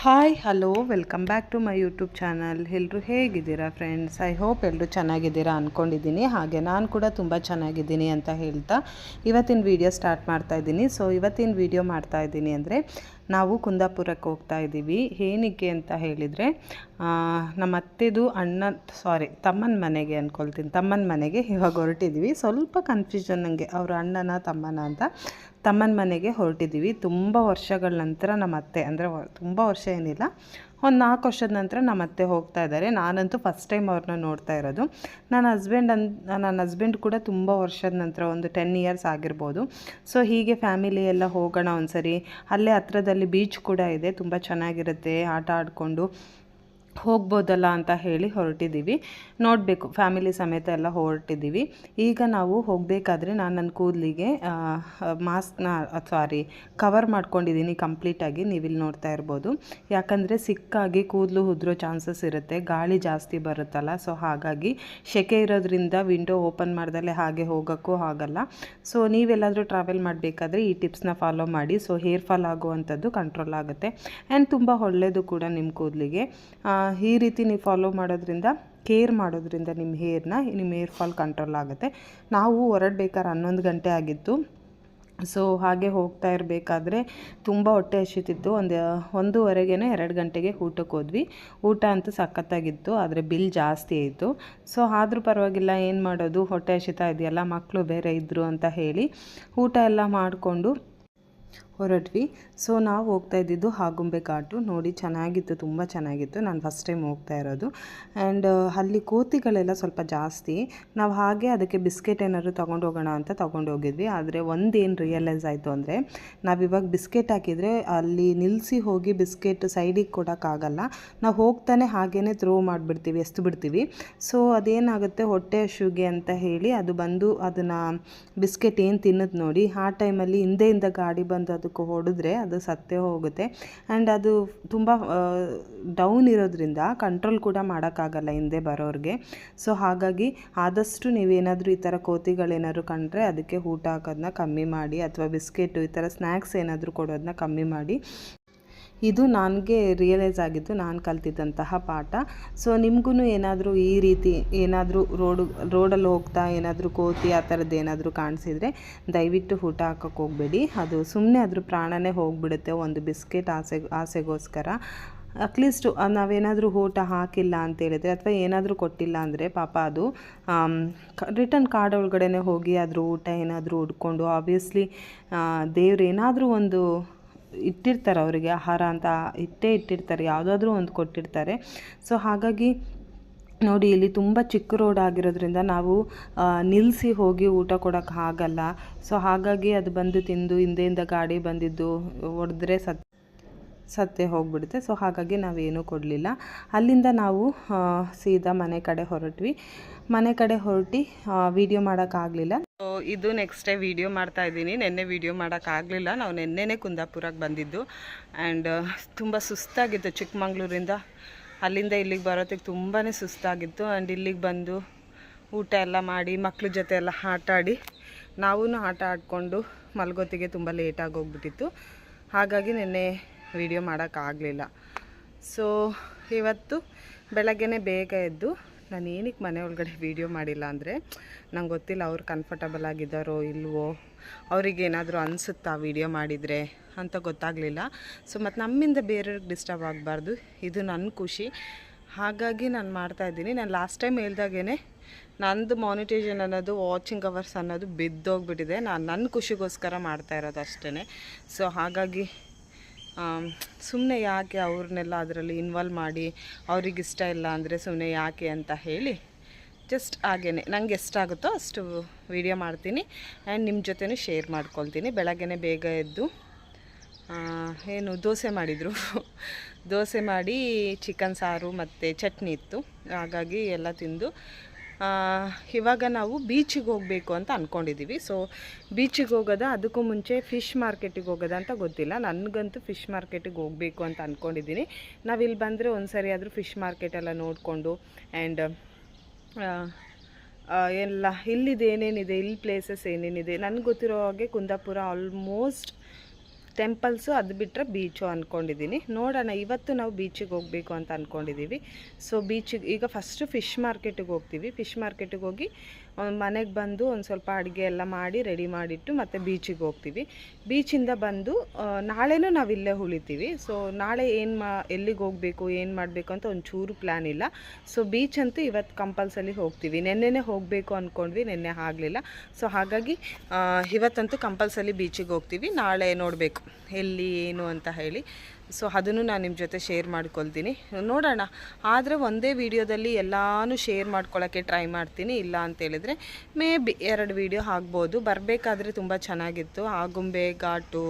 Hi hello welcome back to my YouTube channel. ಎಲ್ಲರೂ ಹೇಗಿದ್ದೀರಾ friends? I hope ಎಲ್ಲರೂ ಚೆನ್ನಾಗಿದ್ದೀರಾ ಅಂದ್ಕೊಂಡಿದ್ದೀನಿ. ಹಾಗೆ ನಾನು ಕೂಡ ತುಂಬ ಚೆನ್ನಾಗಿದ್ದೀನಿ ಅಂತ ಹೇಳ್ತಾ ಇವತ್ತಿನ ವಿಡಿಯೋ ಸ್ಟಾರ್ಟ್ ಮಾಡ್ತಾಯಿದ್ದೀನಿ. ಸೊ ಇವತ್ತಿನ ವಿಡಿಯೋ ಮಾಡ್ತಾಯಿದ್ದೀನಿ ಅಂದರೆ ನಾವು ಕುಂದಾಪುರಕ್ಕೆ ಹೋಗ್ತಾ ಇದ್ದೀವಿ. ಏನಕ್ಕೆ ಅಂತ ಹೇಳಿದರೆ ನಮ್ಮ ಅತ್ತೆದು ತಮ್ಮನ ಮನೆಗೆ ಅಂದ್ಕೊಳ್ತೀನಿ. ತಮ್ಮನ ಮನೆಗೆ ಇವಾಗ ಹೊರಟಿದ್ದೀವಿ. ಸ್ವಲ್ಪ ಕನ್ಫ್ಯೂಷನ್ ನನಗೆ, ಅವರು ಅಣ್ಣನ ತಮ್ಮನ ಅಂತ. ತಮ್ಮನ ಮನೆಗೆ ಹೊರಟಿದ್ದೀವಿ. ತುಂಬ ವರ್ಷಗಳ ನಂತರ ನಮ್ಮ ಅತ್ತೆ, ಅಂದರೆ ತುಂಬ ವರ್ಷ ಏನಿಲ್ಲ, ಒಂದು 4 ವರ್ಷದ ನಂತರ ನಮ್ಮ ಅತ್ತೆ ಹೋಗ್ತಾ ಇದ್ದಾರೆ. ನಾನಂತೂ ಫಸ್ಟ್ ಟೈಮ್ ಅವ್ರನ್ನ ನೋಡ್ತಾ ಇರೋದು. ನನ್ನ ಹಸ್ಬೆಂಡ್ ಕೂಡ ತುಂಬ ವರ್ಷದ ನಂತರ, ಒಂದು 10 ಇಯರ್ಸ್ ಆಗಿರ್ಬೋದು. ಸೊ ಹೀಗೆ ಫ್ಯಾಮಿಲಿ ಎಲ್ಲ ಹೋಗೋಣ ಒಂದ್ಸರಿ. ಅಲ್ಲೇ ಹತ್ರದಲ್ಲಿ ಬೀಚ್ ಕೂಡ ಇದೆ, ತುಂಬ ಚೆನ್ನಾಗಿರುತ್ತೆ, ಆಟ ಆಡಿಕೊಂಡು ಹೋಗ್ಬೋದಲ್ಲ ಅಂತ ಹೇಳಿ ಹೊರಟಿದ್ದೀವಿ. ನೋಡಬೇಕು, ಫ್ಯಾಮಿಲಿ ಸಮೇತ ಎಲ್ಲ ಹೊರಟಿದ್ದೀವಿ. ಈಗ ನಾವು ಹೋಗಬೇಕಾದ್ರೆ ನಾನು ನನ್ನ ಕೂದಲಿಗೆ ಕವರ್ ಮಾಡ್ಕೊಂಡಿದ್ದೀನಿ ಕಂಪ್ಲೀಟಾಗಿ. ನೀವಿಲ್ಲಿ ನೋಡ್ತಾ ಇರ್ಬೋದು. ಯಾಕಂದರೆ ಸಿಕ್ಕಾಗಿ ಕೂದಲು ಉದುರೋ ಚಾನ್ಸಸ್ ಇರುತ್ತೆ, ಗಾಳಿ ಜಾಸ್ತಿ ಬರುತ್ತಲ್ಲ. ಸೊ ಹಾಗಾಗಿ ಸೆಕೆ ಇರೋದ್ರಿಂದ ವಿಂಡೋ ಓಪನ್ ಮಾಡ್ದಲ್ಲೇ ಹಾಗೆ ಹೋಗೋಕ್ಕೂ ಆಗಲ್ಲ. ಸೊ ನೀವೆಲ್ಲಾದರೂ ಟ್ರಾವೆಲ್ ಮಾಡಬೇಕಾದ್ರೆ ಈ ಟಿಪ್ಸ್ನ ಫಾಲೋ ಮಾಡಿ. ಸೊ ಹೇರ್ ಫಾಲ್ ಆಗುವಂಥದ್ದು ಕಂಟ್ರೋಲ್ ಆಗುತ್ತೆ ಆ್ಯಂಡ್ ತುಂಬ ಒಳ್ಳೆಯದು ಕೂಡ ನಿಮ್ಮ ಕೂದಲಿಗೆ. ಈ ರೀತಿ ನೀವು ಫಾಲೋ ಮಾಡೋದ್ರಿಂದ, ಕೇರ್ ಮಾಡೋದ್ರಿಂದ ನಿಮ್ಮ ಹೇರ್ ಫಾಲ್ ಕಂಟ್ರೋಲ್ ಆಗುತ್ತೆ. ನಾವು ಹೊರಡ್ಬೇಕಾದ್ರೆ 11 ಗಂಟೆ ಆಗಿತ್ತು. ಸೊ ಹಾಗೆ ಹೋಗ್ತಾ ಇರಬೇಕಾದ್ರೆ ತುಂಬ ಹೊಟ್ಟೆ ಹಸಿತಿತ್ತು. 1:30 2 ಗಂಟೆಗೆ ಊಟಕ್ಕೆ ಹೋದ್ವಿ. ಊಟ ಅಂತೂ ಸಖತ್ತಾಗಿತ್ತು, ಆದರೆ ಬಿಲ್ ಜಾಸ್ತಿ ಆಯಿತು. ಸೊ ಆದರೂ ಪರವಾಗಿಲ್ಲ, ಏನು ಮಾಡೋದು, ಹೊಟ್ಟೆ ಹಸಿತಾ ಇದೆಯಲ್ಲ, ಮಕ್ಕಳು ಬೇರೆ ಇದ್ದರು ಅಂತ ಹೇಳಿ ಊಟ ಎಲ್ಲ ಮಾಡಿಕೊಂಡು ಹೊರಟ್ವಿ. ಸೊ ನಾವು ಹೋಗ್ತಾ ಇದ್ದಿದ್ದು ಆಗುಂಬೆ ಘಾಟು. ನೋಡಿ, ಚೆನ್ನಾಗಿತ್ತು, ತುಂಬ ಚೆನ್ನಾಗಿತ್ತು. ನಾನು ಫಸ್ಟ್ ಟೈಮ್ ಹೋಗ್ತಾ ಇರೋದು. ಆ್ಯಂಡ್ ಅಲ್ಲಿ ಕೋತಿಗಳೆಲ್ಲ ಸ್ವಲ್ಪ ಜಾಸ್ತಿ. ನಾವು ಹಾಗೆ ಅದಕ್ಕೆ ಬಿಸ್ಕೆಟ್ ಏನಾದ್ರು ತೊಗೊಂಡು ಹೋಗೋಣ ಅಂತ ತೊಗೊಂಡೋಗಿದ್ವಿ. ಆದರೆ ಒಂದೇನು ರಿಯಲೈಸ್ ಆಯಿತು ಅಂದರೆ, ನಾವಿವಾಗ ಬಿಸ್ಕೆಟ್ ಹಾಕಿದರೆ ಅಲ್ಲಿ ನಿಲ್ಲಿಸಿ ಹೋಗಿ ಬಿಸ್ಕೆಟ್ ಸೈಡಿಗೆ ಕೊಡೋಕ್ಕಾಗಲ್ಲ. ನಾವು ಹೋಗ್ತಾನೆ ಹಾಗೇ ಥ್ರೋ ಮಾಡಿಬಿಡ್ತೀವಿ, ಎಸ್ದು ಬಿಡ್ತೀವಿ. ಸೊ ಅದೇನಾಗುತ್ತೆ, ಹೊಟ್ಟೆ ಹಸಿವಿಗೆ ಅಂತ ಹೇಳಿ ಅದು ಬಂದು ಅದನ್ನು ಬಿಸ್ಕೆಟ್ ಏನು ತಿನ್ನೋದು ನೋಡಿ, ಆ ಟೈಮಲ್ಲಿ ಹಿಂದೆಯಿಂದ ಗಾಡಿ ಬಂದು ಅದಕ್ಕೆ ಹೊಡೆದ್ರೆ ಅದು ಸತ್ತೇ ಹೋಗುತ್ತೆ. ಆ್ಯಂಡ್ ಅದು ತುಂಬ ಡೌನ್ ಇರೋದ್ರಿಂದ ಕಂಟ್ರೋಲ್ ಕೂಡ ಮಾಡೋಕ್ಕಾಗಲ್ಲ ಹಿಂದೆ ಬರೋರಿಗೆ. ಸೊ ಹಾಗಾಗಿ ಆದಷ್ಟು ನೀವೇನಾದರೂ ಈ ಥರ ಕೋತಿಗಳೇನಾದ್ರು ಕಂಡ್ರೆ ಅದಕ್ಕೆ ಊಟ ಹಾಕೋದನ್ನ ಕಮ್ಮಿ ಮಾಡಿ, ಅಥವಾ ಬಿಸ್ಕೆಟು ಈ ಥರ ಸ್ನ್ಯಾಕ್ಸ್ ಏನಾದರೂ ಕೊಡೋದನ್ನ ಕಮ್ಮಿ ಮಾಡಿ. ಇದು ನನಗೆ ರಿಯಲೈಸ್ ಆಗಿದ್ದು, ನಾನು ಕಲ್ತಿದ್ದಂತಹ ಪಾಠ. ಸೊ ನಿಮಗೂ ಏನಾದರೂ ಈ ರೀತಿ ಏನಾದರೂ ರೋಡಲ್ಲಿ ಹೋಗ್ತಾ ಏನಾದರೂ ಕೋತಿ ಆ ಥರದ್ದು ಏನಾದರೂ ಕಾಣಿಸಿದರೆ ದಯವಿಟ್ಟು ಊಟ ಹಾಕೋಕ್ಕೆ ಹೋಗಬೇಡಿ. ಅದು ಸುಮ್ಮನೆ ಅದ್ರ ಪ್ರಾಣನೇ ಹೋಗಿಬಿಡುತ್ತೆ, ಒಂದು ಬಿಸ್ಕೆಟ್ ಆಸೆಗೋಸ್ಕರ. ಅಟ್ಲೀಸ್ಟು ನಾವೇನಾದರೂ ಊಟ ಹಾಕಿಲ್ಲ ಅಂತೇಳಿದರೆ, ಅಥವಾ ಏನಾದರೂ ಕೊಟ್ಟಿಲ್ಲ ಅಂದರೆ ಪಾಪ ಅದು ರಿಟರ್ನ್ ಕಾರ್ಡ್ ಒಳಗಡೆ ಹೋಗಿ ಅದ್ರ ಊಟ ಏನಾದರೂ ಹುಡ್ಕೊಂಡು, ಆಬ್ವಿಯಸ್ಲಿ ದೇವ್ರು ಏನಾದರೂ ಒಂದು ಇಟ್ಟಿರ್ತಾರೆ ಅವರಿಗೆ, ಆಹಾರ ಅಂತ ಇಟ್ಟಿರ್ತಾರೆ, ಯಾವುದಾದ್ರೂ ಒಂದು ಕೊಟ್ಟಿರ್ತಾರೆ. ಸೊ ಹಾಗಾಗಿ ನೋಡಿ, ಇಲ್ಲಿ ತುಂಬ ಚಿಕ್ಕ ರೋಡ್ ಆಗಿರೋದ್ರಿಂದ ನಾವು ನಿಲ್ಲಿಸಿ ಹೋಗಿ ಊಟ ಕೊಡೋಕ್ಕೆ ಆಗಲ್ಲ. ಸೊ ಹಾಗಾಗಿ ಅದು ಬಂದು ತಿಂದು ಹಿಂದೆಯಿಂದ ಗಾಡಿ ಬಂದಿದ್ದು ಹೊಡೆದ್ರೆ ಸತ್ತೇ ಹೋಗ್ಬಿಡುತ್ತೆ. ಸೊ ಹಾಗಾಗಿ ನಾವೇನೂ ಕೊಡಲಿಲ್ಲ. ಅಲ್ಲಿಂದ ನಾವು ಸೀದಾ ಮನೆ ಕಡೆ ಹೊರಟ್ವಿ. ಮನೆ ಕಡೆ ಹೊರಟಿ ವೀಡಿಯೋ ಮಾಡೋಕ್ಕಾಗಲಿಲ್ಲ. ಸೊ ಇದು ನೆಕ್ಸ್ಟ್ ಡೇ ವೀಡಿಯೋ ಮಾಡ್ತಾಯಿದ್ದೀನಿ. ನಿನ್ನೆ ವೀಡಿಯೋ ಮಾಡೋಕ್ಕಾಗಲಿಲ್ಲ. ನಾವು ನಿನ್ನೆನೇ ಕುಂದಾಪುರಕ್ಕೆ ಬಂದಿದ್ದು. ಆ್ಯಂಡ್ ತುಂಬ ಸುಸ್ತಾಗಿತ್ತು. ಚಿಕ್ಕಮಂಗ್ಳೂರಿಂದ ಅಲ್ಲಿಂದ ಇಲ್ಲಿಗೆ ಬರೋದಕ್ಕೆ ತುಂಬಾ ಸುಸ್ತಾಗಿತ್ತು. ಆ್ಯಂಡ್ ಇಲ್ಲಿಗೆ ಬಂದು ಊಟ ಎಲ್ಲ ಮಾಡಿ ಮಕ್ಳ ಜೊತೆ ಎಲ್ಲ ಆಟ ಆಡಿ, ನಾವೂ ಆಟ ಆಡಿಕೊಂಡು ಮಲ್ಗೋತಿಗೆ ತುಂಬ ಲೇಟಾಗಿ ಹೋಗ್ಬಿಟ್ಟಿತ್ತು. ಹಾಗಾಗಿ ನಿನ್ನೆ ವೀಡಿಯೋ ಮಾಡೋಕ್ಕಾಗಲಿಲ್ಲ. ಸೊ ಇವತ್ತು ಬೆಳಗ್ಗೆನೇ ಬೇಗ ಎದ್ದು, ನಾನು ಏನಕ್ಕೆ ಮನೆ ಒಳಗಡೆ ವೀಡಿಯೋ ಮಾಡಿಲ್ಲ ಅಂದರೆ, ನಂಗೆ ಗೊತ್ತಿಲ್ಲ ಅವ್ರು ಕಂಫರ್ಟಬಲ್ ಆಗಿದ್ದಾರೋ ಇಲ್ವೋ, ಅವ್ರಿಗೇನಾದರೂ ಅನಿಸುತ್ತಾ ವೀಡಿಯೋ ಮಾಡಿದರೆ ಅಂತ ಗೊತ್ತಾಗಲಿಲ್ಲ. ಸೊ ಮತ್ತು ನಮ್ಮಿಂದ ಬೇರೆಯವ್ರಿಗೆ ಡಿಸ್ಟರ್ಬ್ ಆಗಬಾರ್ದು, ಇದು ನನ್ನ ಖುಷಿ. ಹಾಗಾಗಿ ನಾನು ಮಾಡ್ತಾಯಿದ್ದೀನಿ. ನಾನು ಲಾಸ್ಟ್ ಟೈಮ್ ಹೇಳ್ದಾಗೇ ನಂದು ಮಾನಿಟೈಸೇಷನ್ ಅನ್ನೋದು, ವಾಚಿಂಗ್ ಅವರ್ಸ್ ಅನ್ನೋದು ಬಿದ್ದೋಗ್ಬಿಟ್ಟಿದೆ. ನಾನು ನನ್ನ ಖುಷಿಗೋಸ್ಕರ ಮಾಡ್ತಾ ಇರೋದು ಅಷ್ಟೇ. ಸೊ ಹಾಗಾಗಿ ಸುಮ್ಮನೆ ಯಾಕೆ ಅವ್ರನ್ನೆಲ್ಲ ಅದರಲ್ಲಿ ಇನ್ವಾಲ್ವ್ ಮಾಡಿ, ಅವ್ರಿಗಿಷ್ಟ ಇಲ್ಲ ಅಂದರೆ ಸುಮ್ಮನೆ ಯಾಕೆ ಅಂತ ಹೇಳಿ ಜಸ್ಟ್ ಹಾಗೇ ನಂಗೆ ಎಷ್ಟಾಗುತ್ತೋ ಅಷ್ಟು ವೀಡಿಯೋ ಮಾಡ್ತೀನಿ. ಆ್ಯಂಡ್ ನಿಮ್ಮ ಜೊತೆನೂ ಶೇರ್ ಮಾಡ್ಕೊಳ್ತೀನಿ. ಬೆಳಗ್ಗೆ ಬೇಗ ಎದ್ದು ದೋಸೆ ಮಾಡಿದರು. ದೋಸೆ ಮಾಡಿ ಚಿಕನ್ ಸಾರು ಮತ್ತು ಚಟ್ನಿ ಇತ್ತು. ಹಾಗಾಗಿ ಎಲ್ಲ ತಿಂದು ಇವಾಗ ನಾವು ಬೀಚಿಗೆ ಹೋಗಬೇಕು ಅಂತ ಅಂದ್ಕೊಂಡಿದ್ದೀವಿ. ಸೊ ಬೀಚಿಗೆ ಹೋಗೋದ, ಅದಕ್ಕೂ ಮುಂಚೆ ಫಿಶ್ ಮಾರ್ಕೆಟಿಗೆ ಹೋಗೋದ ಅಂತ ಗೊತ್ತಿಲ್ಲ. ನನಗಂತೂ ಫಿಶ್ ಮಾರ್ಕೆಟಿಗೆ ಹೋಗಬೇಕು ಅಂತ ಅಂದ್ಕೊಂಡಿದ್ದೀನಿ. ನಾವಿಲ್ಲಿ ಬಂದರೆ ಒಂದು ಸರಿ ಆದರೂ ಫಿಶ್ ಮಾರ್ಕೆಟೆಲ್ಲ ನೋಡಿಕೊಂಡು, ಆ್ಯಂಡ್ ಎಲ್ಲ ಇಲ್ಲಿದೆ ಏನೇನಿದೆ, ಇಲ್ಲಿ ಪ್ಲೇಸಸ್ ಏನೇನಿದೆ, ನನಗೆ ಗೊತ್ತಿರೋ ಹಾಗೆ ಕುಂದಾಪುರ ಆಲ್ಮೋಸ್ಟ್ ಟೆಂಪಲ್ಸು, ಅದು ಬಿಟ್ಟರೆ ಬೀಚು ಅಂದ್ಕೊಂಡಿದ್ದೀನಿ. ನೋಡೋಣ, ಇವತ್ತು ನಾವು ಬೀಚಿಗೆ ಹೋಗಬೇಕು ಅಂತ ಅಂದ್ಕೊಂಡಿದ್ದೀವಿ. ಸೊ ಬೀಚಿಗೆ ಈಗ ಫಸ್ಟು ಫಿಶ್ ಮಾರ್ಕೆಟಿಗೆ ಹೋಗ್ತೀವಿ. ಫಿಶ್ ಮಾರ್ಕೆಟಿಗೆ ಹೋಗಿ ಮನೆಗೆ ಬಂದು ಒಂದು ಸ್ವಲ್ಪ ಅಡುಗೆ ಎಲ್ಲ ಮಾಡಿ ರೆಡಿ ಮಾಡಿಟ್ಟು ಮತ್ತೆ ಬೀಚಿಗೆ ಹೋಗ್ತೀವಿ. ಬೀಚಿಂದ ಬಂದು ನಾಳೆನೂ ನಾವು ಇಲ್ಲೇ ಉಳಿತೀವಿ. ಸೊ ನಾಳೆ ಎಲ್ಲಿಗೆ ಹೋಗಬೇಕು, ಏನು ಮಾಡಬೇಕು ಅಂತ ಒಂಚೂರು ಪ್ಲ್ಯಾನ್ ಇಲ್ಲ. ಸೊ ಬೀಚ್ ಅಂತೂ ಇವತ್ತು ಕಂಪಲ್ಸರಿ ಹೋಗ್ತೀವಿ. ನೆನ್ನೆನೇ ಹೋಗಬೇಕು ಅಂದ್ಕೊಂಡ್ವಿ, ನೆನ್ನೆ ಆಗಲಿಲ್ಲ. ಸೊ ಹಾಗಾಗಿ ಇವತ್ತಂತೂ ಕಂಪಲ್ಸರಿ ಬೀಚಿಗೆ ಹೋಗ್ತೀವಿ. ನಾಳೆ ನೋಡಬೇಕು ಎಲ್ಲಿ ಏನು ಅಂತ ಹೇಳಿ. ಸೊ ಅದನ್ನು ನಾನು ನಿಮ್ಮ ಜೊತೆ ಶೇರ್ ಮಾಡ್ಕೊಳ್ತೀನಿ. ನೋಡೋಣ, ಆದರೆ ಒಂದೇ ವಿಡಿಯೋದಲ್ಲಿ ಎಲ್ಲನೂ ಶೇರ್ ಮಾಡ್ಕೊಳ್ಳೋಕ್ಕೆ ಟ್ರೈ ಮಾಡ್ತೀನಿ. ಇಲ್ಲ ಅಂತೇಳಿದರೆ ಮೇ ಬಿ 2 ವಿಡಿಯೋ ಆಗ್ಬೋದು. ಬರಬೇಕಾದ್ರೆ ತುಂಬ ಚೆನ್ನಾಗಿತ್ತು. ಆಗುಂಬೆ ಘಾಟು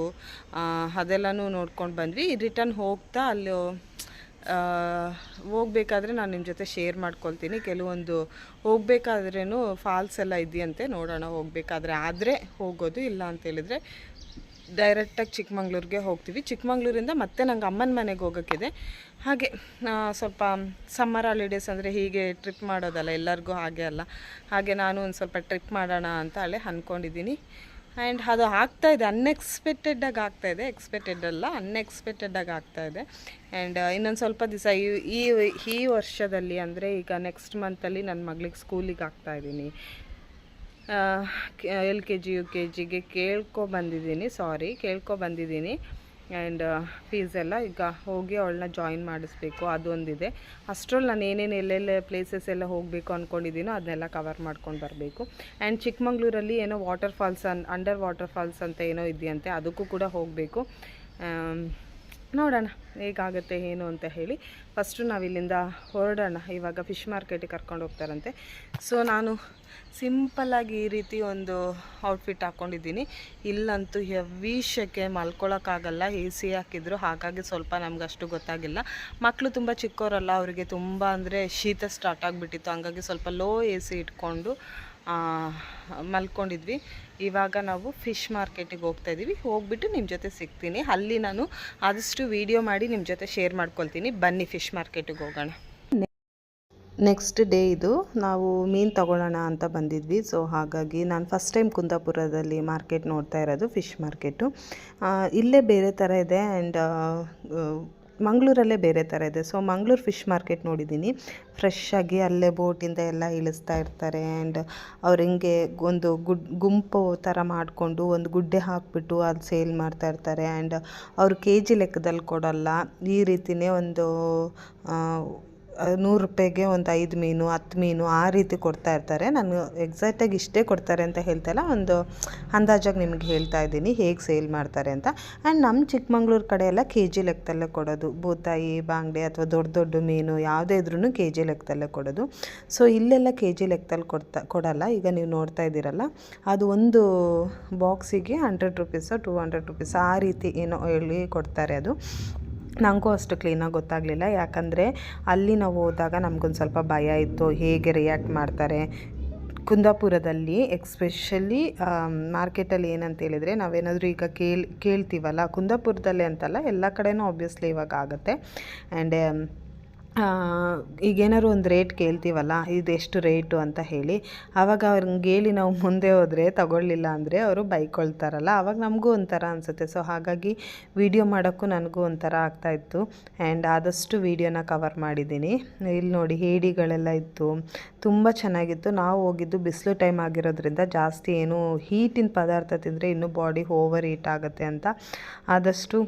ಅದೆಲ್ಲನೂ ನೋಡ್ಕೊಂಡು ಬಂದ್ವಿ. ರಿಟರ್ನ್ ಹೋಗ್ತಾ ಅಲ್ಲಿ ಹೋಗ್ಬೇಕಾದ್ರೆ ನಾನು ನಿಮ್ಮ ಜೊತೆ ಶೇರ್ ಮಾಡ್ಕೊಳ್ತೀನಿ. ಕೆಲವೊಂದು ಹೋಗ್ಬೇಕಾದ್ರೂ ಫಾಲ್ಸ್ ಎಲ್ಲ ಇದೆಯಂತೆ. ನೋಡೋಣ, ಹೋಗ್ಬೇಕಾದ್ರೆ ಆದರೆ ಹೋಗೋದು, ಇಲ್ಲ ಅಂತೇಳಿದರೆ ಡೈರೆಕ್ಟಾಗಿ ಚಿಕ್ಕಮಂಗ್ಳೂರಿಗೆ ಹೋಗ್ತೀವಿ. ಚಿಕ್ಕಮಂಗ್ಳೂರಿಂದ ಮತ್ತೆ ನಂಗೆ ಅಮ್ಮನ ಮನೆಗೆ ಹೋಗೋಕ್ಕಿದೆ. ಹಾಗೆ ಸ್ವಲ್ಪ ಸಮ್ಮರ್ ಹಾಲಿಡೇಸ್ ಅಂದರೆ ಹೀಗೆ ಟ್ರಿಪ್ ಮಾಡೋದಲ್ಲ, ಎಲ್ಲರಿಗೂ ಹಾಗೆ ಅಲ್ಲ. ಹಾಗೆ ನಾನು ಒಂದು ಸ್ವಲ್ಪ ಟ್ರಿಪ್ ಮಾಡೋಣ ಅಂತ ಅಲ್ಲೇ ಅಂದ್ಕೊಂಡಿದ್ದೀನಿ. ಆ್ಯಂಡ್ ಅದು ಆಗ್ತಾಯಿದೆ, ಅನ್ಎಕ್ಸ್ಪೆಕ್ಟೆಡಾಗಿ ಆಗ್ತಾಯಿದೆ. ಎಕ್ಸ್ಪೆಕ್ಟೆಡ್ ಅಲ್ಲ, ಅನ್ಎಕ್ಸ್ಪೆಕ್ಟೆಡಾಗಿ ಆಗ್ತಾಯಿದೆ. ಆ್ಯಂಡ್ ಇನ್ನೊಂದು ಸ್ವಲ್ಪ ದಿವಸ ಈ ವರ್ಷದಲ್ಲಿ ಅಂದರೆ ಈಗ ನೆಕ್ಸ್ಟ್ ಮಂತಲ್ಲಿ ನನ್ನ ಮಗಳಿಗೆ ಸ್ಕೂಲಿಗೆ ಹಾಕ್ತಾಯಿದ್ದೀನಿ. LKG UKGಗೆ ಕೇಳ್ಕೊಬಂದಿದ್ದೀನಿ. ಆ್ಯಂಡ್ ಫೀಸ್ ಎಲ್ಲ ಈಗ ಹೋಗಿ ಅವಳನ್ನ ಜಾಯಿನ್ ಮಾಡಿಸ್ಬೇಕು, ಅದೊಂದಿದೆ. ಅಷ್ಟರಲ್ಲಿ ನಾನು ಏನೇನು ಎಲ್ಲೆಲ್ಲ ಪ್ಲೇಸಸ್ ಎಲ್ಲ ಹೋಗಬೇಕು ಅಂದ್ಕೊಂಡಿದ್ದೀನೋ ಅದನ್ನೆಲ್ಲ ಕವರ್ ಮಾಡ್ಕೊಂಡು ಬರಬೇಕು. ಆ್ಯಂಡ್ ಚಿಕ್ಕಮಂಗ್ಳೂರಲ್ಲಿ ಏನೋ ಅಂಡರ್ ವಾಟರ್ ಫಾಲ್ಸ್ ಅಂತ ಏನೋ ಇದೆಯಂತೆ, ಅದಕ್ಕೂ ಕೂಡ ಹೋಗಬೇಕು. ನೋಡೋಣ ಹೇಗಾಗುತ್ತೆ ಏನು ಅಂತ ಹೇಳಿ. ಫಸ್ಟು ನಾವಿಲ್ಲಿಂದ ಹೊರಡೋಣ. ಇವಾಗ ಫಿಶ್ ಮಾರ್ಕೆಟಿಗೆ ಕರ್ಕೊಂಡು ಹೋಗ್ತಾರಂತೆ. ಸೊ ನಾನು ಸಿಂಪಲ್ಲಾಗಿ ಈ ರೀತಿ ಒಂದು ಔಟ್ಫಿಟ್ ಹಾಕ್ಕೊಂಡಿದ್ದೀನಿ. ಇಲ್ಲಂತೂ ಹೆವಿ ಶೆಕೆ, ಮಲ್ಕೊಳ್ಳೋಕ್ಕಾಗಲ್ಲ. AC ಹಾಕಿದ್ರು, ಹಾಗಾಗಿ ಸ್ವಲ್ಪ ನಮ್ಗೆ ಅಷ್ಟು ಗೊತ್ತಾಗಿಲ್ಲ. ಮಕ್ಕಳು ತುಂಬ ಚಿಕ್ಕವರಲ್ಲ, ಅವರಿಗೆ ತುಂಬ ಅಂದರೆ ಶೀತ ಸ್ಟಾರ್ಟ್ ಆಗಿಬಿಟ್ಟಿತ್ತು. ಹಂಗಾಗಿ ಸ್ವಲ್ಪ ಲೋ AC ಇಟ್ಕೊಂಡು ಮಲ್ಕೊಂಡಿದ್ವಿ. ಇವಾಗ ನಾವು ಫಿಶ್ ಮಾರ್ಕೆಟಿಗೆ ಹೋಗ್ತಾಯಿದ್ದೀವಿ. ಹೋಗ್ಬಿಟ್ಟು ನಿಮ್ಮ ಜೊತೆ ಸಿಗ್ತೀನಿ. ಅಲ್ಲಿ ನಾನು ಆದಷ್ಟು ವಿಡಿಯೋ ಮಾಡಿ ನಿಮ್ಮ ಜೊತೆ ಶೇರ್ ಮಾಡ್ಕೊಳ್ತೀನಿ. ಬನ್ನಿ ಫಿಶ್ ಮಾರ್ಕೆಟಿಗೆ ಹೋಗೋಣ. ನೆಕ್ಸ್ಟ್ ಡೇ ಇದು. ನಾವು ಮೀನು ತಗೊಳ್ಳೋಣ ಅಂತ ಬಂದಿದ್ವಿ. ಸೊ ಹಾಗಾಗಿ ನಾನು ಫಸ್ಟ್ ಟೈಮ್ ಕುಂದಾಪುರದಲ್ಲಿ ಮಾರ್ಕೆಟ್ ನೋಡ್ತಾ ಇರೋದು, ಫಿಶ್ ಮಾರ್ಕೆಟು. ಇಲ್ಲೇ ಬೇರೆ ಥರ ಇದೆ ಆ್ಯಂಡ್ ಮಂಗಳೂರಲ್ಲೇ ಬೇರೆ ಥರ ಇದೆ. ಸೊ ಮಂಗಳೂರು ಫಿಶ್ ಮಾರ್ಕೆಟ್ ನೋಡಿದ್ದೀನಿ. ಫ್ರೆಶ್ಶಾಗಿ ಅಲ್ಲೇ ಬೋಟಿಂದ ಎಲ್ಲ ಇಳಿಸ್ತಾ ಇರ್ತಾರೆ. ಆ್ಯಂಡ್ ಅವ್ರು ಹಿಂಗೆ ಒಂದು ಗುಂಪು ಥರ ಮಾಡಿಕೊಂಡು ಒಂದು ಗುಡ್ಡೆ ಹಾಕಿಬಿಟ್ಟು ಅದು ಸೇಲ್ ಮಾಡ್ತಾ ಇರ್ತಾರೆ. ಆ್ಯಂಡ್ ಅವರು KG ಲೆಕ್ಕದಲ್ಲಿ ಕೊಡೋಲ್ಲ. ಈ ರೀತಿಯೇ ಒಂದು 100 ರೂಪಾಯಿಗೆ ಒಂದು 5 ಮೀನು 10 ಮೀನು ಆ ರೀತಿ ಕೊಡ್ತಾ ಇರ್ತಾರೆ. ನಾನು ಎಕ್ಸಾಕ್ಟಾಗಿ ಇಷ್ಟೇ ಕೊಡ್ತಾರೆ ಅಂತ ಹೇಳ್ತಾ ಇಲ್ಲ, ಒಂದು ಅಂದಾಜಾಗಿ ನಿಮ್ಗೆ ಹೇಳ್ತಾ ಇದ್ದೀನಿ ಹೇಗೆ ಸೇಲ್ ಮಾಡ್ತಾರೆ ಅಂತ. ಆ್ಯಂಡ್ ನಮ್ಮ ಚಿಕ್ಕಮಂಗ್ಳೂರು ಕಡೆ ಎಲ್ಲ KG ಲೆಕ್ಕದಲ್ಲೇ ಕೊಡೋದು. ಬೂತಾಯಿ, ಬಾಂಗ್ಡೆ ಅಥವಾ ದೊಡ್ಡ ದೊಡ್ಡ ಮೀನು ಯಾವುದೇ ಇದ್ರೂ KG ಲೆಕ್ಕದಲ್ಲೇ ಕೊಡೋದು. ಸೊ ಇಲ್ಲೆಲ್ಲ KG ಲೆಕ್ಕದಲ್ಲಿ ಕೊಡಲ್ಲ. ಈಗ ನೀವು ನೋಡ್ತಾ ಇದ್ದೀರಲ್ಲ, ಅದು ಒಂದು ಬಾಕ್ಸಿಗೆ 100 ರೂಪೀಸೋ 200 ರೂಪೀಸ್ ಆ ರೀತಿ ಏನೋ ಹೇಳಿ ಕೊಡ್ತಾರೆ. ಅದು ನನಗೂ ಅಷ್ಟು ಕ್ಲೀನಾಗಿ ಗೊತ್ತಾಗಲಿಲ್ಲ, ಯಾಕಂದರೆ ಅಲ್ಲಿ ನಾವು ಹೋದಾಗ ನಮಗೊಂದು ಸ್ವಲ್ಪ ಭಯ ಇತ್ತು, ಹೇಗೆ ರಿಯಾಕ್ಟ್ ಮಾಡ್ತಾರೆ. ಕುಂದಾಪುರದಲ್ಲಿ ಎಕ್ಸ್ಪೆಷಲಿ ಮಾರ್ಕೆಟಲ್ಲಿ ಏನಂತ ಹೇಳಿದರೆ, ನಾವೇನಾದರೂ ಈಗ ಕೇಳ್ತೀವಲ್ಲ, ಕುಂದಾಪುರದಲ್ಲೇ ಅಂತಲ್ಲ, ಎಲ್ಲ ಕಡೆನೂ ಆಬ್ವಿಯಸ್ಲಿ ಇವಾಗ ಆಗುತ್ತೆ. ಆ್ಯಂಡ್ ಈಗೇನಾದ್ರು ಒಂದು ರೇಟ್ ಕೇಳ್ತೀವಲ್ಲ, ಇದೆಷ್ಟು ರೇಟು ಅಂತ ಹೇಳಿ, ಆವಾಗ ಅವ್ರಿಗೆ ಹೇಳಿ ನಾವು ಮುಂದೆ ಹೋದರೆ ತಗೊಳ್ಳಿಲ್ಲ ಅಂದರೆ ಅವರು ಬೈಕೊಳ್ತಾರಲ್ಲ, ಆವಾಗ ನಮಗೂ ಒಂಥರ ಅನಿಸುತ್ತೆ. ಸೊ ಹಾಗಾಗಿ ವಿಡಿಯೋ ಮಾಡೋಕ್ಕೂ ನನಗೂ ಒಂಥರ ಆಗ್ತಾಯಿತ್ತು. ಆ್ಯಂಡ್ ಆದಷ್ಟು ವಿಡಿಯೋನ ಕವರ್ ಮಾಡಿದ್ದೀನಿ. ಇಲ್ಲಿ ನೋಡಿ, ಏಡಿಗಳೆಲ್ಲ ಇತ್ತು, ತುಂಬ ಚೆನ್ನಾಗಿತ್ತು. ನಾವು ಹೋಗಿದ್ದು ಬಿಸಿಲು ಟೈಮ್ ಆಗಿರೋದ್ರಿಂದ ಜಾಸ್ತಿ ಏನು ಹೀಟಿನ ಪದಾರ್ಥ ತಿಂದರೆ ಇನ್ನೂ ಬಾಡಿ ಓವರ್ ಹೀಟ್ ಆಗುತ್ತೆ ಅಂತ ಆದಷ್ಟು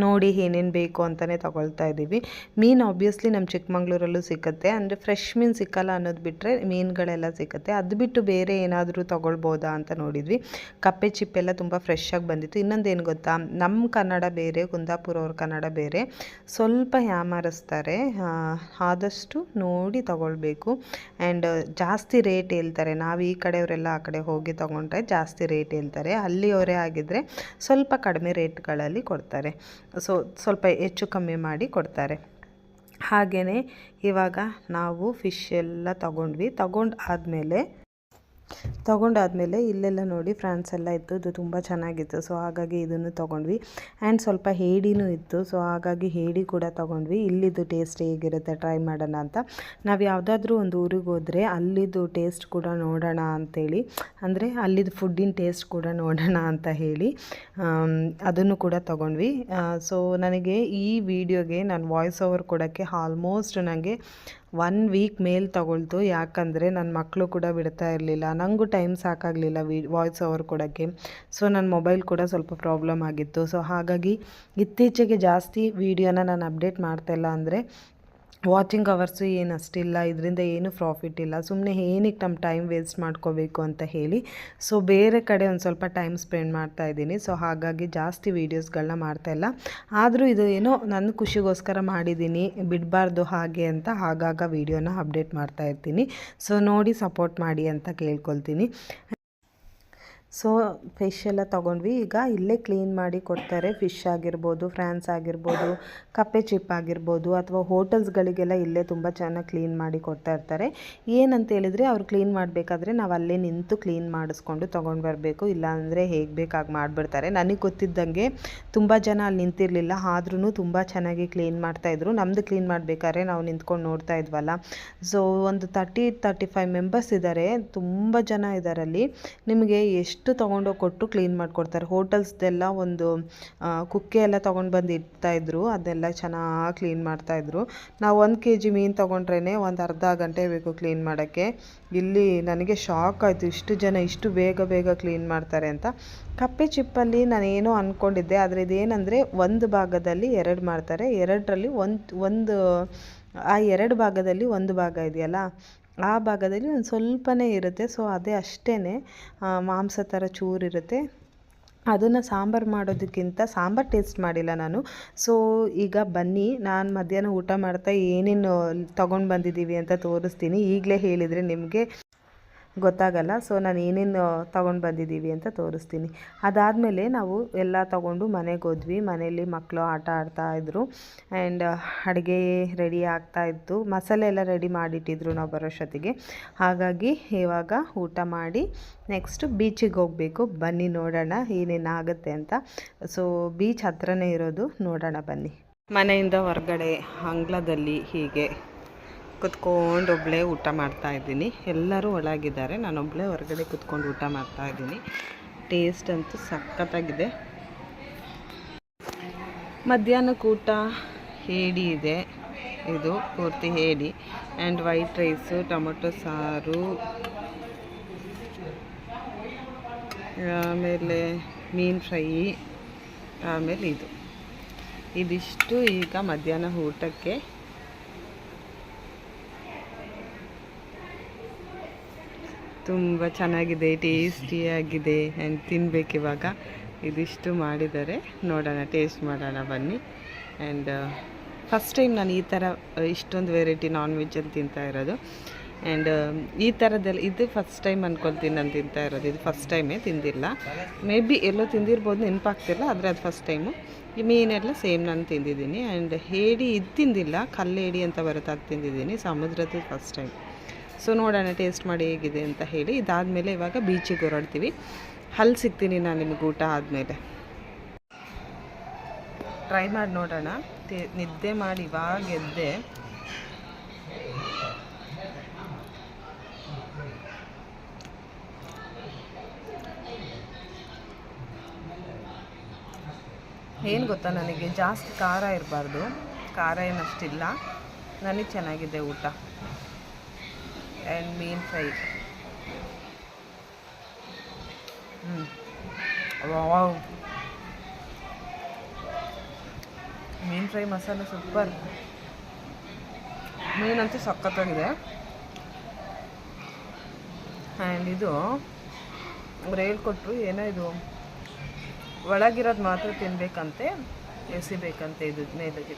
ನೋಡಿ ಏನೇನು ಬೇಕು ಅಂತಲೇ ತೊಗೊಳ್ತಾ ಇದ್ದೀವಿ. ಮೀನು ಆಬ್ವಿಯಸ್ಲಿ ನಮ್ಮ ಚಿಕ್ಕಮಂಗ್ಳೂರಲ್ಲೂ ಸಿಗುತ್ತೆ, ಅಂದರೆ ಫ್ರೆಶ್ ಮೀನು ಸಿಕ್ಕಲ್ಲ ಅನ್ನೋದು ಬಿಟ್ಟರೆ ಮೀನುಗಳೆಲ್ಲ ಸಿಗುತ್ತೆ. ಅದು ಬಿಟ್ಟು ಬೇರೆ ಏನಾದರೂ ತೊಗೊಳ್ಬೋದಾ ಅಂತ ನೋಡಿದ್ವಿ. ಕಪ್ಪೆ ಚಿಪ್ಪೆಲ್ಲ ತುಂಬ ಫ್ರೆಶ್ಶಾಗಿ ಬಂದಿತ್ತು. ಇನ್ನೊಂದೇನು ಗೊತ್ತಾ, ನಮ್ಮ ಕನ್ನಡ ಬೇರೆ, ಕುಂದಾಪುರ ಅವ್ರ ಕನ್ನಡ ಬೇರೆ, ಸ್ವಲ್ಪ ಯಾಮಾರಿಸ್ತಾರೆ. ಆದಷ್ಟು ನೋಡಿ ತೊಗೊಳ್ಬೇಕು. ಆ್ಯಂಡ್ ಜಾಸ್ತಿ ರೇಟ್ ಹೇಳ್ತಾರೆ. ನಾವು ಈ ಕಡೆಯವರೆಲ್ಲ ಆ ಕಡೆ ಹೋಗಿ ತೊಗೊಂಡ್ರೆ ಜಾಸ್ತಿ ರೇಟ್ ಹೇಳ್ತಾರೆ. ಅಲ್ಲಿಯವರೇ ಆಗಿದ್ದರೆ ಸ್ವಲ್ಪ ಕಡಿಮೆ ರೇಟ್ಗಳಲ್ಲಿ ಕೊಡ್ತಾರೆ. ಸೊ ಸ್ವಲ್ಪ ಹೆಚ್ಚು ಕಮ್ಮಿ ಮಾಡಿ ಕೊಡ್ತಾರೆ. ಹಾಗೆಯೇ ಇವಾಗ ನಾವು ಫಿಶ್ ಎಲ್ಲ ತಗೊಂಡು ಆದಮೇಲೆ ತೊಗೊಂಡಾದಮೇಲೆ ಇಲ್ಲೆಲ್ಲ ನೋಡಿ ಫ್ರಾನ್ಸ್ ಎಲ್ಲ ಇತ್ತು, ಇದು ತುಂಬ ಚೆನ್ನಾಗಿತ್ತು. ಸೊ ಹಾಗಾಗಿ ಇದನ್ನು ತೊಗೊಂಡ್ವಿ. ಆ್ಯಂಡ್ ಸ್ವಲ್ಪ ಹೇಡಿನೂ ಇತ್ತು, ಸೊ ಹಾಗಾಗಿ ಹೇಡಿ ಕೂಡ ತೊಗೊಂಡ್ವಿ. ಇಲ್ಲಿದ್ದು ಟೇಸ್ಟ್ ಹೇಗಿರುತ್ತೆ ಟ್ರೈ ಮಾಡೋಣ ಅಂತ. ನಾವು ಯಾವುದಾದ್ರೂ ಒಂದು ಊರಿಗೆ ಹೋದರೆ ಅಲ್ಲಿದ್ದು ಟೇಸ್ಟ್ ಕೂಡ ನೋಡೋಣ ಅಂಥೇಳಿ, ಅಂದರೆ ಅಲ್ಲಿದ್ದು ಫುಡ್ಡಿನ ಟೇಸ್ಟ್ ಕೂಡ ನೋಡೋಣ ಅಂತ ಹೇಳಿ ಅದನ್ನು ಕೂಡ ತೊಗೊಂಡ್ವಿ. ಸೊ ನನಗೆ ಈ ವಿಡಿಯೋಗೆ ನಾನು ವಾಯ್ಸ್ ಓವರ್ ಕೊಡೋಕ್ಕೆ ಆಲ್ಮೋಸ್ಟ್ ನನಗೆ 1 ವೀಕ್ ಮೇಲೆ ತಗೊಳ್ತು. ಯಾಕಂದರೆ ನನ್ನ ಮಕ್ಕಳು ಕೂಡ ಬಿಡ್ತಾ ಇರಲಿಲ್ಲ, ನನಗೂ ಟೈಮ್ ಸಾಕಾಗಲಿಲ್ಲ ವಾಯ್ಸ್ ಓವರ್ ಕೊಡೋಕ್ಕೆ. ಸೊ ನನ್ನ ಮೊಬೈಲ್ ಕೂಡ ಸ್ವಲ್ಪ ಪ್ರಾಬ್ಲಮ್ ಆಗಿತ್ತು. ಸೊ ಹಾಗಾಗಿ ಇತ್ತೀಚೆಗೆ ಜಾಸ್ತಿ ವೀಡಿಯೋನ ನಾನು ಅಪ್ಡೇಟ್ ಮಾಡ್ತಾಯಿಲ್ಲ. ಅಂದರೆ ವಾಚಿಂಗ್ ಅವರ್ಸು ಏನು ಅಷ್ಟಿಲ್ಲ, ಇದರಿಂದ ಏನು ಪ್ರಾಫಿಟ್ ಇಲ್ಲ, ಸುಮ್ಮನೆ ಏನಕ್ಕೆ ನಮ್ಮ ಟೈಮ್ ವೇಸ್ಟ್ ಮಾಡ್ಕೋಬೇಕು ಅಂತ ಹೇಳಿ ಸೊ ಬೇರೆ ಕಡೆ ಒಂದು ಸ್ವಲ್ಪ ಟೈಮ್ ಸ್ಪೆಂಡ್ ಮಾಡ್ತಾಯಿದ್ದೀನಿ. ಸೊ ಹಾಗಾಗಿ ಜಾಸ್ತಿ ವೀಡಿಯೋಸ್ಗಳನ್ನ ಮಾಡ್ತಾಯಿಲ್ಲ. ಆದರೂ ಇದು ಏನೋ ನನ್ನ ಖುಷಿಗೋಸ್ಕರ ಮಾಡಿದ್ದೀನಿ, ಬಿಡಬಾರ್ದು ಹಾಗೆ ಅಂತ ಆಗಾಗ ವೀಡಿಯೋನ ಅಪ್ಡೇಟ್ ಮಾಡ್ತಾಯಿರ್ತೀನಿ. ಸೊ ನೋಡಿ ಸಪೋರ್ಟ್ ಮಾಡಿ ಅಂತ ಕೇಳ್ಕೊಳ್ತೀನಿ. ಸೊ ಫಿಶ್ ಎಲ್ಲ ತೊಗೊಂಡ್ವಿ. ಈಗ ಇಲ್ಲೇ ಕ್ಲೀನ್ ಮಾಡಿ ಕೊಡ್ತಾರೆ. ಫಿಶ್ ಆಗಿರ್ಬೋದು, ಫ್ರಾನ್ಸ್ ಆಗಿರ್ಬೋದು, ಕಪ್ಪೆ ಚಿಪ್ ಆಗಿರ್ಬೋದು, ಅಥವಾ ಹೋಟೆಲ್ಸ್ಗಳಿಗೆಲ್ಲ ಇಲ್ಲೇ ತುಂಬ ಚೆನ್ನಾಗಿ ಕ್ಲೀನ್ ಮಾಡಿ ಕೊಡ್ತಾ ಇರ್ತಾರೆ. ಏನಂತ ಹೇಳಿದರೆ ಅವ್ರು ಕ್ಲೀನ್ ಮಾಡಬೇಕಾದ್ರೆ ನಾವು ಅಲ್ಲೇ ನಿಂತು ಕ್ಲೀನ್ ಮಾಡಿಸ್ಕೊಂಡು ತೊಗೊಂಡು ಬರಬೇಕು, ಇಲ್ಲಾಂದರೆ ಹೇಗೆ ಬೇಕಾಗಿ ಮಾಡಿಬಿಡ್ತಾರೆ. ನನಗೆ ಗೊತ್ತಿದ್ದಂಗೆ ತುಂಬ ಜನ ಅಲ್ಲಿ ನಿಂತಿರಲಿಲ್ಲ, ಆದ್ರೂ ತುಂಬ ಚೆನ್ನಾಗಿ ಕ್ಲೀನ್ ಮಾಡ್ತಾಯಿದ್ರು. ನಮ್ಮದು ಕ್ಲೀನ್ ಮಾಡಬೇಕಾದ್ರೆ ನಾವು ನಿಂತ್ಕೊಂಡು ನೋಡ್ತಾ ಇದ್ವಲ್ಲ. ಸೊ ಒಂದು 30-35 ಮೆಂಬರ್ಸ್ ಇದ್ದಾರೆ, ತುಂಬ ಜನ ಇದ್ದಾರೆ ಅಲ್ಲಿ. ನಿಮಗೆ ಎಷ್ಟು ತೊಗೊಂಡೋಗಿ ಕೊಟ್ಟು ಕ್ಲೀನ್ ಮಾಡಿಕೊಡ್ತಾರೆ. ಹೋಟೆಲ್ಸ್ದೆಲ್ಲ ಒಂದು ಕುಕ್ಕೆ ಎಲ್ಲ ತೊಗೊಂಡು ಬಂದು ಇಡ್ತಾಯಿದ್ರು, ಅದೆಲ್ಲ ಚೆನ್ನಾಗಿ ಕ್ಲೀನ್ ಮಾಡ್ತಾಯಿದ್ರು. ನಾವು 1 kg ಮೀನು ತೊಗೊಂಡ್ರೇ ಒಂದು ಅರ್ಧ ಗಂಟೆ ಬೇಕು ಕ್ಲೀನ್ ಮಾಡೋಕ್ಕೆ. ಇಲ್ಲಿ ನನಗೆ ಶಾಕ್ ಆಯಿತು, ಇಷ್ಟು ಜನ ಇಷ್ಟು ಬೇಗ ಕ್ಲೀನ್ ಮಾಡ್ತಾರೆ ಅಂತ. ಕಪ್ಪೆ ಚಿಪ್ಪಲ್ಲಿ ನಾನೇನೋ ಅಂದ್ಕೊಂಡಿದ್ದೆ, ಆದರೆ ಇದೇನೆಂದರೆ ಒಂದು ಭಾಗದಲ್ಲಿ 2 ಮಾಡ್ತಾರೆ, ಎರಡರಲ್ಲಿ ಒಂದು ಆ 2 ಭಾಗದಲ್ಲಿ ಒಂದು ಭಾಗ ಇದೆಯಲ್ಲ, ಆ ಭಾಗದಲ್ಲಿ ಒಂದು ಸ್ವಲ್ಪನೇ ಇರುತ್ತೆ. ಸೊ ಅದೇ ಅಷ್ಟೇ ಮಾಂಸ ಥರ ಚೂರಿರುತ್ತೆ. ಅದನ್ನು ಸಾಂಬಾರು ಮಾಡೋದಕ್ಕಿಂತ ಸಾಂಬಾರು ಟೇಸ್ಟ್ ಮಾಡಿಲ್ಲ ನಾನು. ಸೊ ಈಗ ಬನ್ನಿ, ನಾನು ಮಧ್ಯಾಹ್ನ ಊಟ ಮಾಡ್ತಾ ಏನೇನು ತೊಗೊಂಡು ಬಂದಿದ್ದೀವಿ ಅಂತ ತೋರಿಸ್ತೀನಿ. ಈಗಲೇ ಹೇಳಿದರೆ ನಿಮಗೆ ಗೊತ್ತಾಗಲ್ಲ. ಸೊ ನಾನು ಏನೇನು ತೊಗೊಂಡು ಬಂದಿದ್ದೀವಿ ಅಂತ ತೋರಿಸ್ತೀನಿ. ಅದಾದಮೇಲೆ ನಾವು ಎಲ್ಲ ತೊಗೊಂಡು ಮನೆಗೆ ಹೋದ್ವಿ. ಮನೆಯಲ್ಲಿ ಮಕ್ಕಳು ಆಟ ಆಡ್ತಾಯಿದ್ರು ಆ್ಯಂಡ್ ಅಡುಗೆ ರೆಡಿ ಆಗ್ತಾಯಿತ್ತು. ಮಸಾಲೆ ಎಲ್ಲ ರೆಡಿ ಮಾಡಿಟ್ಟಿದ್ರು ನಾವು ಬರೋಷ್ಟೊತ್ತಿಗೆ. ಹಾಗಾಗಿ ಇವಾಗ ಊಟ ಮಾಡಿ ನೆಕ್ಸ್ಟು ಬೀಚಿಗೆ ಹೋಗಬೇಕು. ಬನ್ನಿ ನೋಡೋಣ ಏನೇನಾಗುತ್ತೆ ಅಂತ. ಸೊ ಬೀಚ್ ಹತ್ರನೇ ಇರೋದು, ನೋಡೋಣ ಬನ್ನಿ. ಮನೆಯಿಂದ ಹೊರಗಡೆ ಅಂಗಳದಲ್ಲಿ ಹೀಗೆ ಕುತ್ಕೊಂಡು ಒಬ್ಬಳೇ ಊಟ ಮಾಡ್ತಾಯಿದ್ದೀನಿ. ಎಲ್ಲರೂ ಒಳಗಿದ್ದಾರೆ, ನಾನೊಬ್ಬಳೇ ಹೊರಗಡೆ ಕುತ್ಕೊಂಡು ಊಟ ಮಾಡ್ತಾಯಿದ್ದೀನಿ. ಟೇಸ್ಟ್ ಅಂತೂ ಸಖತ್ತಾಗಿದೆ. ಮಧ್ಯಾಹ್ನಕ್ಕೆ ಊಟ ಹೇಡಿ ಇದೆ, ಇದು ಪೂರ್ತಿ ಹೇಡಿ ಆ್ಯಂಡ್ ವೈಟ್ ರೈಸು, ಟೊಮೊಟೊ ಸಾರು, ಆಮೇಲೆ ಮೀನು ಫ್ರೈ, ಆಮೇಲೆ ಇದಿಷ್ಟು ಈಗ ಮಧ್ಯಾಹ್ನ ಊಟಕ್ಕೆ. ತುಂಬ ಚೆನ್ನಾಗಿದೆ, ಟೇಸ್ಟಿಯಾಗಿದೆ ಆ್ಯಂಡ್ ತಿನ್ನಬೇಕಿವಾಗ. ಇದಿಷ್ಟು ಮಾಡಿದ್ದಾರೆ, ನೋಡೋಣ, ಟೇಸ್ಟ್ ಮಾಡೋಣ ಬನ್ನಿ. ಆ್ಯಂಡ್ ಫಸ್ಟ್ ಟೈಮ್ ನಾನು ಈ ಥರ ಇಷ್ಟೊಂದು ವೆರೈಟಿ ನಾನ್ ವೆಜ್ಜಲ್ಲಿ ತಿಂತಾ ಇರೋದು. ಆ್ಯಂಡ್ ಈ ಥರದ್ದೆಲ್ಲ ಇದು ಫಸ್ಟ್ ಟೈಮ್ ಅಂದ್ಕೊಳ್ತೀನಿ ನಾನು ತಿಂತಾ ಇರೋದು. ಇದು ಫಸ್ಟ್ ಟೈಮೇ, ತಿಂದಿಲ್ಲ. ಮೇ ಬಿ ಎಲ್ಲೋ ತಿಂದಿರ್ಬೋದು, ನೆನಪಾಗ್ತಿಲ್ಲ, ಆದರೆ ಅದು ಫಸ್ಟ್ ಟೈಮು. ಈ ಮೀನೆಲ್ಲ ಸೇಮ್ ನಾನು ತಿಂದಿದ್ದೀನಿ. ಆ್ಯಂಡ್ ಹೇಡಿ ಇದು ತಿಂದಿಲ್ಲ, ಕಲ್ಲೇಡಿ ಅಂತ ಬರುತ್ತೆ, ಅದು ತಿಂದಿದ್ದೀನಿ. ಸಮುದ್ರದ್ದು ಫಸ್ಟ್ ಟೈಮ್. ಸೊ ನೋಡೋಣ ಟೇಸ್ಟ್ ಮಾಡಿ ಹೇಗಿದೆ ಅಂತ ಹೇಳಿ. ಇದಾದಮೇಲೆ ಇವಾಗ ಬೀಚಿಗೆ ಹೊರಡ್ತೀವಿ. ಅಲ್ಲಿ ಸಿಗ್ತೀನಿ ನಾನು ನಿಮಗೆ ಊಟ ಆದಮೇಲೆ. ಟ್ರೈ ಮಾಡಿ ನೋಡೋಣ. ನಿದ್ದೆ ಮಾಡಿ ಇವಾಗ ಎದ್ದೆ. ಏನು ಗೊತ್ತಾ, ನನಗೆ ಜಾಸ್ತಿ ಖಾರ ಇರಬಾರ್ದು, ಖಾರ ಏನಷ್ಟಿಲ್ಲ, ನನಗೆ ಚೆನ್ನಾಗಿದೆ ಊಟ. ಆ್ಯಂಡ್ ಮೀನು ಫ್ರೈ, ವಾವ್, ಮೀನು ಫ್ರೈ ಮಸಾಲೆ ಸೂಪರ್. ಮೀನಂತೂ ಸಖತ್ತಾಗಿದೆ. ಆ್ಯಂಡ್ ಇದು ಅವ್ರು ಹೇಳ್ಕೊಟ್ರು, ಏನೋ ಇದು ಒಳಗಿರೋದು ಮಾತ್ರ ತಿನ್ನಬೇಕಂತೆ, ಎಸಿಬೇಕಂತೆ ಇದು ಮೇಲೆಗೆ.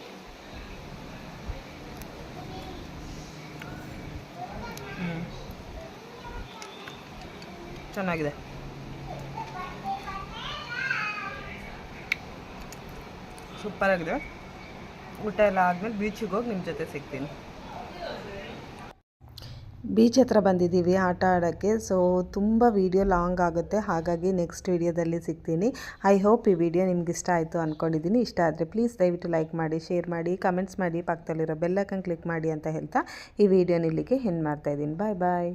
ಚೆನ್ನಾಗಿದೆ. ಸೂಪರಾಗಿದೆ. ಊಟ ಎಲ್ಲ ಆದಮೇಲೆ ಬೀಚಿಗೆ ಹೋಗಿ ನಿಮ್ಮ ಜೊತೆ ಸಿಗ್ತೀನಿ. ಬೀಚ್ ಹತ್ರ ಬಂದಿದ್ದೀವಿ ಆಟ ಆಡೋಕ್ಕೆ. ಸೊ ತುಂಬ ವಿಡಿಯೋ ಲಾಂಗ್ ಆಗುತ್ತೆ, ಹಾಗಾಗಿ ನೆಕ್ಸ್ಟ್ ವಿಡಿಯೋದಲ್ಲಿ ಸಿಗ್ತೀನಿ. ಐ ಹೋಪ್ ಈ ವಿಡಿಯೋ ನಿಮ್ಗೆ ಇಷ್ಟ ಆಯಿತು ಅಂದ್ಕೊಂಡಿದ್ದೀನಿ. ಇಷ್ಟ ಆದರೆ ಪ್ಲೀಸ್ ದಯವಿಟ್ಟು ಲೈಕ್ ಮಾಡಿ, ಶೇರ್ ಮಾಡಿ, ಕಮೆಂಟ್ಸ್ ಮಾಡಿ, ಪಕ್ಕದಲ್ಲಿರೋ ಬೆಲ್ ಐಕಾನ್ ಕ್ಲಿಕ್ ಮಾಡಿ ಅಂತ ಹೇಳ್ತಾ ಈ ವಿಡಿಯೋನ ಇಲ್ಲಿಗೆ ಎಂಡ್ ಮಾಡ್ತಾಯಿದ್ದೀನಿ. ಬಾಯ್ ಬಾಯ್.